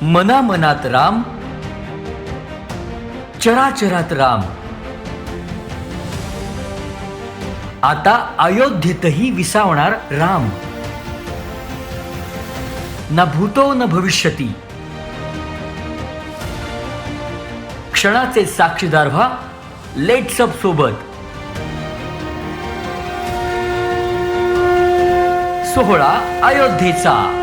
मनामनात राम, चराचरात राम. आता अयोध्येतही विसावणार राम. न भूतो न भविष्यती. क्षणाचे साक्षीदार व्हा लेट्स अप सोबत. सोहळा अयोध्येचा.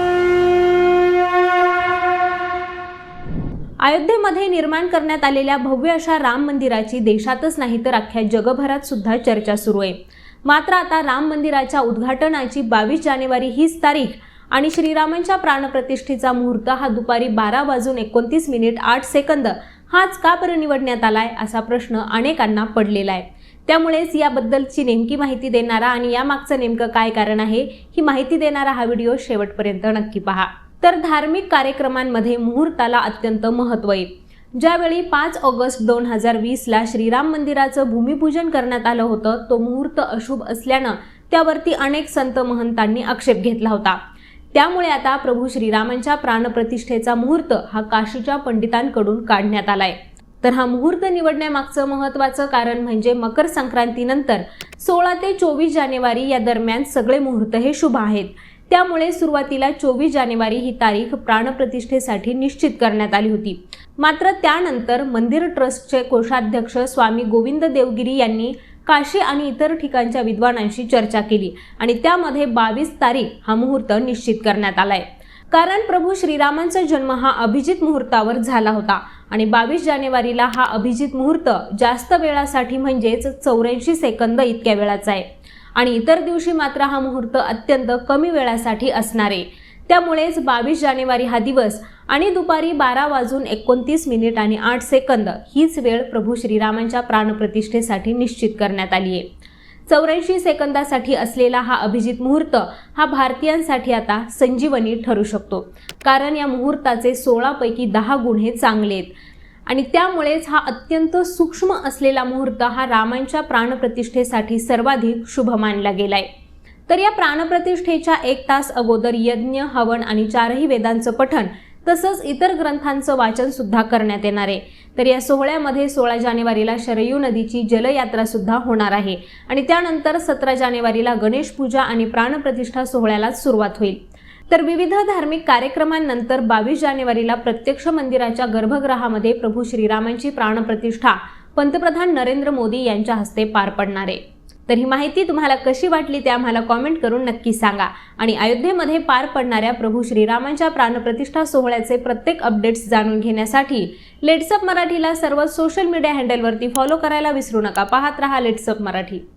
अयोध्येमध्ये निर्माण करण्यात आलेल्या भव्य अशा राम मंदिराची देशातच नाही तर अख्ख्या जगभरात सुद्धा चर्चा सुरू आहे. मात्र आता राम मंदिराच्या उद्घाटनाची 22 जानेवारी हीच तारीख आणि श्रीरामांच्या प्राणप्रतिष्ठेचा मुहूर्त हा दुपारी 12:29:08 हाच का बरं निवडण्यात आलाय असा प्रश्न अनेकांना पडलेला आहे. त्यामुळेच याबद्दलची नेमकी माहिती देणारा आणि यामागचं नेमकं काय कारण आहे ही माहिती देणारा हा व्हिडिओ शेवटपर्यंत नक्की पहा. तर धार्मिक कार्यक्रमांमध्ये मुहूर्ताला अत्यंत महत्त्व आहे. ज्यावेळी 5 ऑगस्ट 2020ला श्रीराम मंदिराचं भूमिपूजन करण्यात आलं होतं तो मुहूर्त अशुभ असल्यानं त्यावरती अनेक संत महंतांनी आक्षेप घेतला होता. त्यामुळे आता प्रभू श्रीरामांच्या प्राणप्रतिष्ठेचा मुहूर्त हा काशीच्या पंडितांकडून काढण्यात आलाय. तर हा मुहूर्त निवडण्यामागचं महत्त्वाचं कारण म्हणजे मकर संक्रांतीनंतर 16 ते 24 जानेवारी या दरम्यान सगळे मुहूर्त हे शुभ आहेत. त्यामुळे सुरुवातीला 24 जानेवारी ही तारीख प्राणप्रतिष्ठेसाठी निश्चित करण्यात आली होती. मात्र त्यानंतर मंदिर ट्रस्टचे कोषाध्यक्ष स्वामी गोविंद देवगिरी यांनी काशी आणि इतर ठिकाणच्या विद्वानांशी चर्चा केली आणि त्यामध्ये 22 तारीख हा मुहूर्त निश्चित करण्यात आलाय. कारण प्रभू श्रीरामांचा जन्म हा अभिजित मुहूर्तावर झाला होता आणि 22 जानेवारीला हा अभिजित मुहूर्त जास्त वेळासाठी म्हणजेच 84 सेकंद इतक्या वेळाचा आहे आणि इतर दिवशी मात्र हा मुहूर्त अत्यंत कमी वेळासाठी असणार आहे. त्यामुळेच 22 जानेवारी हा दिवस आणि दुपारी 12:29:08 हीच वेळ प्रभू श्रीरामांच्या प्राणप्रतिष्ठेसाठी निश्चित करण्यात आली आहे. 84 सेकंदासाठी असलेला हा अभिजित मुहूर्त हा भारतीयांसाठी आता संजीवनी ठरू शकतो. कारण या मुहूर्ताचे 16 पैकी 10 गुण हे चांगले आहेत आणि त्यामुळेच हा अत्यंत सूक्ष्म असलेला मुहूर्त हा रामांच्या प्राणप्रतिष्ठेसाठी सर्वाधिक शुभ मानला गेलाय. तर या प्राणप्रतिष्ठेच्या 1 तास अगोदर यज्ञ, हवन आणि 4ही वेदांचं पठण तसंच इतर ग्रंथांचं वाचन सुद्धा करण्यात येणार आहे. तर या सोहळ्यामध्ये 16 जानेवारीला शरयू नदीची जलयात्रा सुद्धा होणार आहे आणि त्यानंतर 17 जानेवारीला गणेश पूजा आणि प्राणप्रतिष्ठा सोहळ्याला सुरुवात होईल. तर विविध धार्मिक कार्यक्रमांनंतर 22 जानेवारीला प्रत्यक्ष मंदिराच्या गर्भगृहामध्ये प्रभू श्रीरामांची प्राणप्रतिष्ठा पंतप्रधान नरेंद्र मोदी यांच्या हस्ते पार पडणार आहे. तर ही माहिती तुम्हाला कशी वाटली ते आम्हाला कॉमेंट करून नक्की सांगा आणि अयोध्येमध्ये पार पडणाऱ्या प्रभू श्रीरामांच्या प्राणप्रतिष्ठा सोहळ्याचे प्रत्येक अपडेट्स जाणून घेण्यासाठी लेट्स अप मराठीला सर्व सोशल मीडिया हँडलवरती फॉलो करायला विसरू नका. पाहत रहा लेट्स अप मराठी.